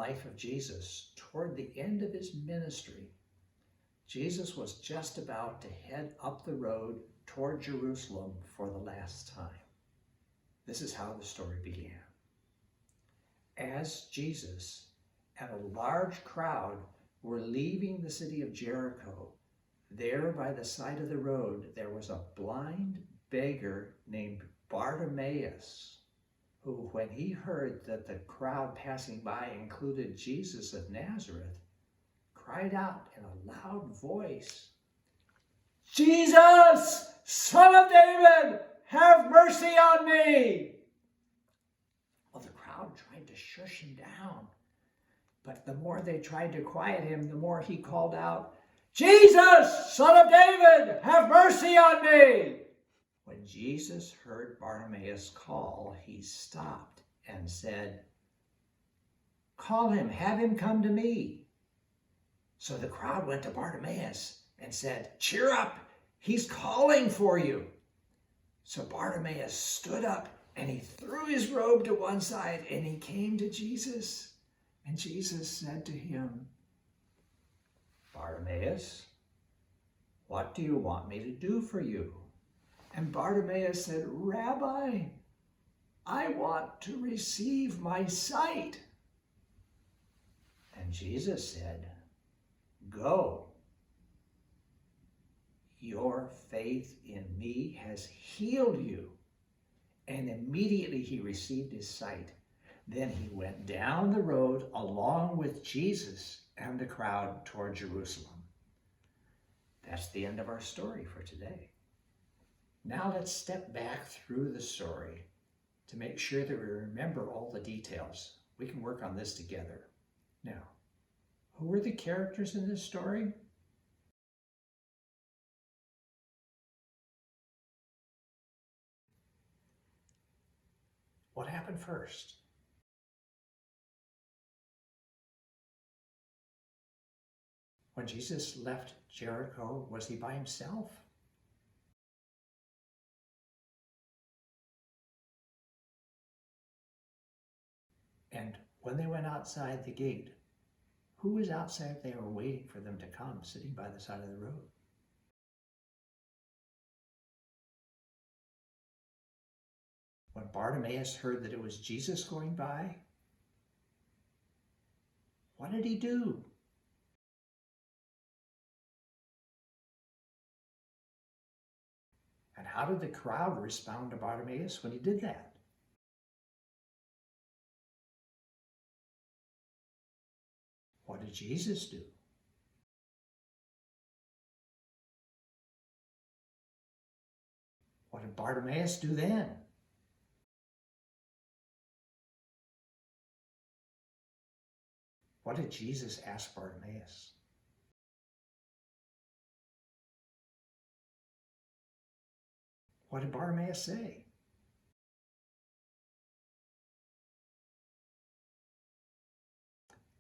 life of Jesus, toward the end of his ministry, Jesus was just about to head up the road toward Jerusalem for the last time. This is how the story began. As Jesus and a large crowd were leaving the city of Jericho, there by the side of the road there was a blind beggar named Bartimaeus, who, when he heard that the crowd passing by included Jesus of Nazareth, cried out in a loud voice, "Jesus, Son of David, have mercy on me!" Well, the crowd tried to shush him down, but the more they tried to quiet him, the more he called out, "Jesus, Son of David, have mercy on me!" When Jesus heard Bartimaeus call, he stopped and said, "Call him, have him come to me." So the crowd went to Bartimaeus and said, "Cheer up, he's calling for you." So Bartimaeus stood up and he threw his robe to one side and he came to Jesus. And Jesus said to him, "Bartimaeus, what do you want me to do for you?" And Bartimaeus said, "Rabbi, I want to receive my sight." And Jesus said, "Go. Your faith in me has healed you." And immediately he received his sight. Then he went down the road along with Jesus and the crowd toward Jerusalem. That's the end of our story for today. Now let's step back through the story to make sure that we remember all the details. We can work on this together. Now, who were the characters in this story? What happened first? When Jesus left Jericho, was he by himself? And when they went outside the gate, who was outside there waiting for them to come, sitting by the side of the road? When Bartimaeus heard that it was Jesus going by, what did he do? And how did the crowd respond to Bartimaeus when he did that? What did Jesus do? What did Bartimaeus do then? What did Jesus ask Bartimaeus? What did Bartimaeus say?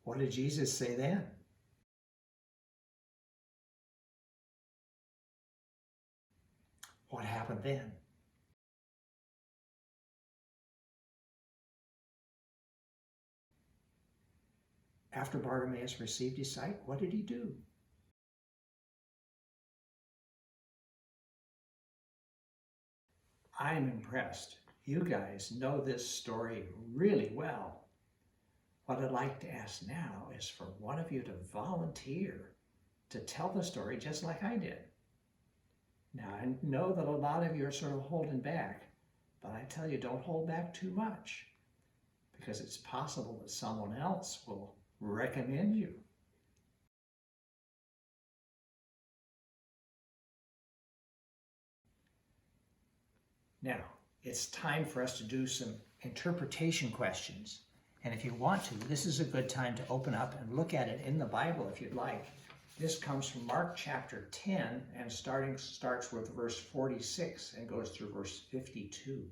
What did Jesus say then? What happened then? After Bartimaeus received his sight, what did he do? I'm impressed. You guys know this story really well. What I'd like to ask now is for one of you to volunteer to tell the story just like I did. Now, I know that a lot of you are sort of holding back, but I tell you, don't hold back too much, because it's possible that someone else will recommend you. Now, it's time for us to do some interpretation questions. And if you want to, this is a good time to open up and look at it in the Bible if you'd like. This comes from Mark chapter 10 and starts with verse 46 and goes through verse 52.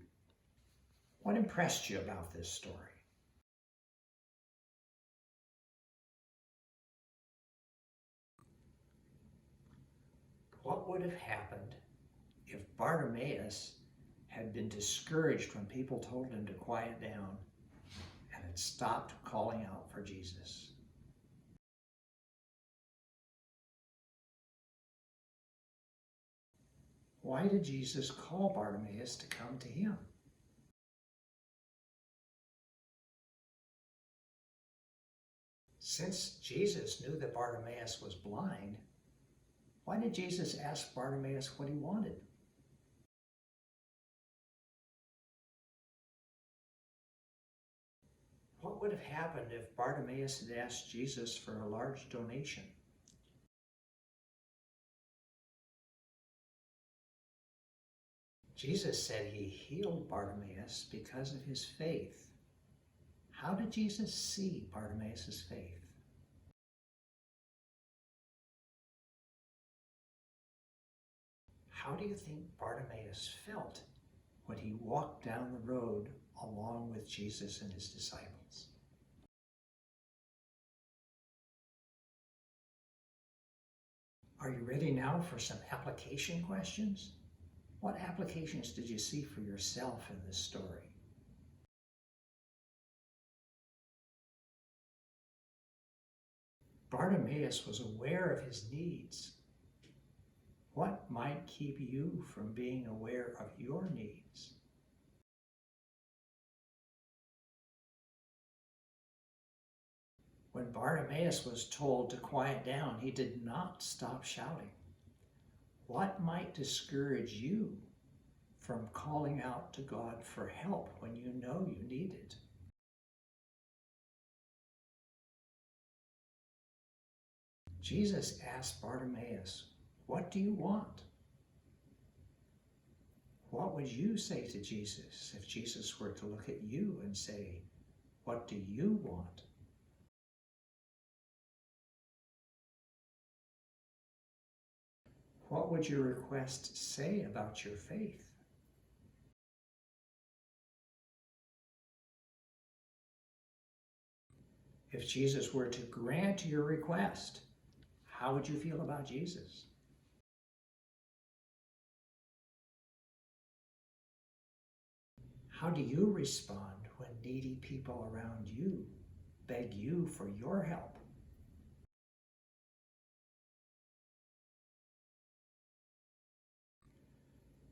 What impressed you about this story? What would have happened if Bartimaeus had been discouraged when people told him to quiet down and and stopped calling out for Jesus. Why did Jesus call Bartimaeus to come to him? Since Jesus knew that Bartimaeus was blind, why did Jesus ask Bartimaeus what he wanted? What would have happened if Bartimaeus had asked Jesus for a large donation? Jesus said he healed Bartimaeus because of his faith. How did Jesus see Bartimaeus' faith? How do you think Bartimaeus felt when he walked down the road along with Jesus and his disciples? Are you ready now for some application questions? What applications did you see for yourself in this story? Bartimaeus was aware of his needs. What might keep you from being aware of your needs? When Bartimaeus was told to quiet down, he did not stop shouting. What might discourage you from calling out to God for help when you know you need it? Jesus asked Bartimaeus, "What do you want?" What would you say to Jesus if Jesus were to look at you and say, "What do you want?" What would your request say about your faith? If Jesus were to grant your request, how would you feel about Jesus? How do you respond when needy people around you beg you for your help?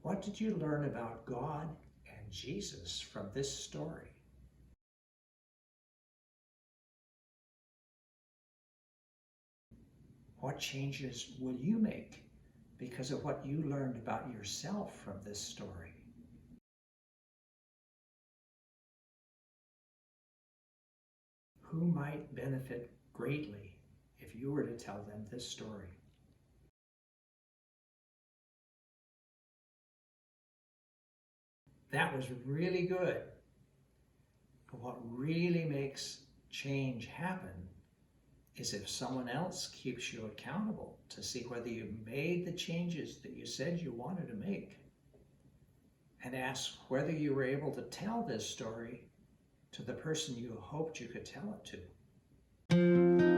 What did you learn about God and Jesus from this story? What changes will you make because of what you learned about yourself from this story? Who might benefit greatly if you were to tell them this story? That was really good. But what really makes change happen is if someone else keeps you accountable to see whether you made the changes that you said you wanted to make, and ask whether you were able to tell this story to the person you hoped you could tell it to.